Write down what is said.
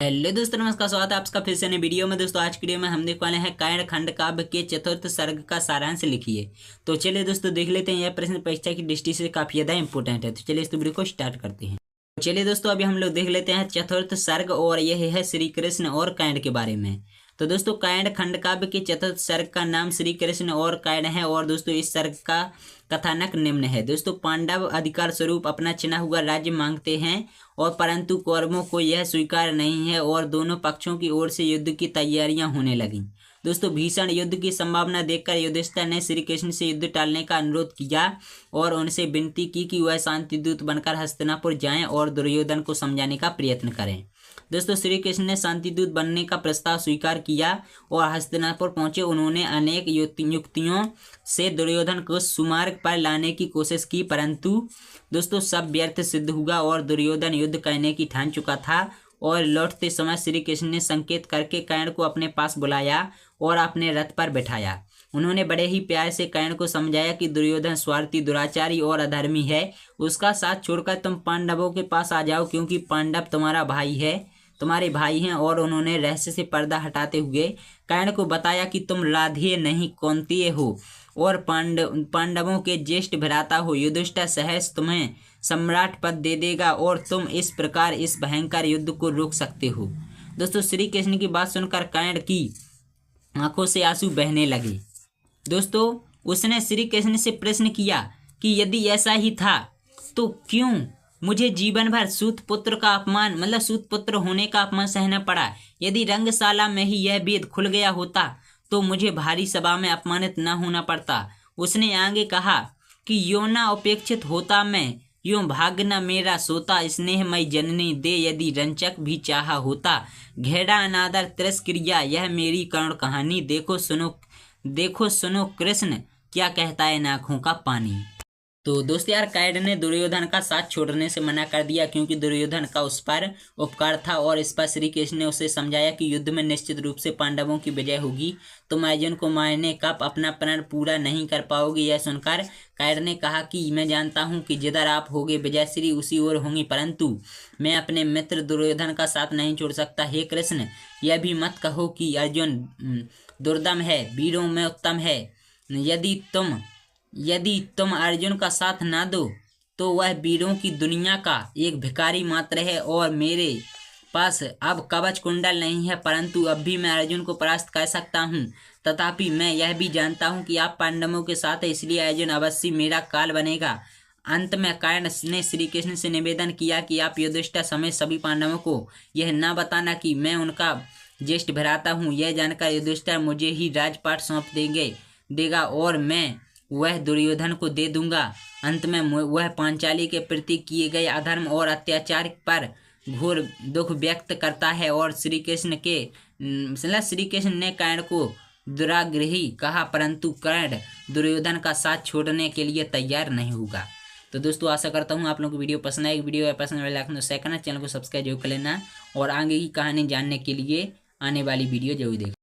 Hello दोस्तों, नमस्कार। स्वागत है आपका फिर से नई वीडियो में। दोस्तों आज की वीडियो में हम देखने वाले हैं कायण खंड काव्य के चतुर्थ सर्ग का सारांश लिखिए। तो चलिए दोस्तों देख लेते हैं। यह प्रश्न परीक्षा की दृष्टि से काफी ज्यादा इंपॉर्टेंट है। तो चलिए इस वीडियो को स्टार्ट करते हैं। तो चलिए दोस्तों अभी हम लोग देख लेते हैं चतुर्थ सर्ग, और यह है श्री कृष्ण और कायण के बारे में। तो दोस्तों कायण खंड काव्य के चतुर्थ सर्ग का नाम श्री कृष्ण और कायण है। और दोस्तों इस सर्ग का कथानक निम्न है। दोस्तों पांडव अधिकार स्वरूप अपना चुना हुआ राज्य मांगते हैं, और परंतु कौरवों को यह स्वीकार नहीं है, और दोनों पक्षों की ओर से युद्ध की तैयारियां होने लगीं। दोस्तों भीषण युद्ध की संभावना देखकर युधिष्ठिर ने श्री कृष्ण से युद्ध टालने का अनुरोध किया, और उनसे विनती की कि वह शांति दूत बनकर हस्तिनापुर जाएं और दुर्योधन को समझाने का प्रयत्न करें। दोस्तों श्री कृष्ण ने शांति दूत बनने का प्रस्ताव स्वीकार किया और हस्तिनापुर पहुंचे। उन्होंने अनेक युक्तियों से दुर्योधन को सुमार्ग पर लाने की कोशिश की, परंतु दोस्तों सब व्यर्थ सिद्ध हुआ, और दुर्योधन युद्ध करने की ठान चुका था। और लौटते समय श्री कृष्ण ने संकेत करके कायण को अपने पास बुलाया और अपने रथ पर बैठाया। उन्होंने बड़े ही प्यार से कायण को समझाया कि दुर्योधन स्वार्थी, दुराचारी और अधर्मी है। उसका साथ छोड़कर तुम पांडवों के पास आ जाओ, क्योंकि पांडव तुम्हारे भाई हैं। और उन्होंने रहस्य से पर्दा हटाते हुए कायण को बताया कि तुम राधेय नहीं कौंतेय हो, और पांडवों के ज्येष्ठ भ्राता हो। युधिष्ठिर सहर्ष तुम्हें सम्राट पद दे देगा, और तुम इस प्रकार इस भयंकर युद्ध को रोक सकते हो। दोस्तों श्री कृष्ण की बात सुनकर कायण की आंखों से आंसू बहने लगे। दोस्तों उसने श्री कृष्ण से प्रश्न किया कि यदि ऐसा ही था तो क्यों मुझे जीवन भर सूत पुत्र का अपमान, मतलब सूत पुत्र होने का अपमान सहना पड़ा। यदि रंगशाला में ही यह भेद खुल गया होता तो मुझे भारी सभा में अपमानित न होना पड़ता। उसने आगे कहा कि यो न उपेक्षित होता मैं, यूं भाग्य न मेरा सोता। स्नेहमयी जननी दे यदि रंचक भी चाहा होता। घेरा अनादर तिरस्क्रिया यह मेरी करुण कहानी। देखो सुनो कृष्ण क्या कहता है नाखों का पानी। तो दोस्त यार कायण ने दुर्योधन का साथ छोड़ने से मना कर दिया, क्योंकि दुर्योधन का उस पर उपकार था। और इस पर श्री कृष्ण ने उसे समझाया कि युद्ध में निश्चित रूप से पांडवों की विजय होगी। तुम अर्जुन को मारने का अपना प्रण पूरा नहीं कर पाओगे। यह सुनकर कायण ने कहा कि मैं जानता हूँ कि जिधर आप होगे विजयश्री उसी ओर होंगी, परंतु मैं अपने मित्र दुर्योधन का साथ नहीं छोड़ सकता। हे कृष्ण, यह भी मत कहो कि अर्जुन दुर्दम है, वीरों में उत्तम है। यदि तुम अर्जुन का साथ ना दो तो वह वीरों की दुनिया का एक भिखारी मात्र है, और मेरे पास अब कवच कुंडल नहीं है, परंतु अब भी मैं अर्जुन को परास्त कर सकता हूँ। तथापि मैं यह भी जानता हूँ कि आप पांडवों के साथ है, इसलिए अर्जुन अवश्य मेरा काल बनेगा। अंत में कायण ने श्री कृष्ण से निवेदन किया कि आप युधिष्ठिर समेत सभी पांडवों को यह न बताना कि मैं उनका ज्येष्ठ भ्राता हूँ। यह जानकर युधिष्ठिर मुझे ही राजपाट सौंप देगा, और मैं वह दुर्योधन को दे दूंगा। अंत में वह पांचाली के प्रति किए गए अधर्म और अत्याचार पर घोर दुख व्यक्त करता है। और श्री कृष्ण ने कायण को दुराग्रही कहा, परंतु कायण दुर्योधन का साथ छोड़ने के लिए तैयार नहीं होगा। तो दोस्तों आशा करता हूँ आप लोगों को वीडियो पसंद आएगी। वीडियो पसंद आए लाइक शेयर करना, चैनल को सब्सक्राइब जरूर कर लेना, और आगे की कहानी जानने के लिए आने वाली वीडियो जरूर देखना।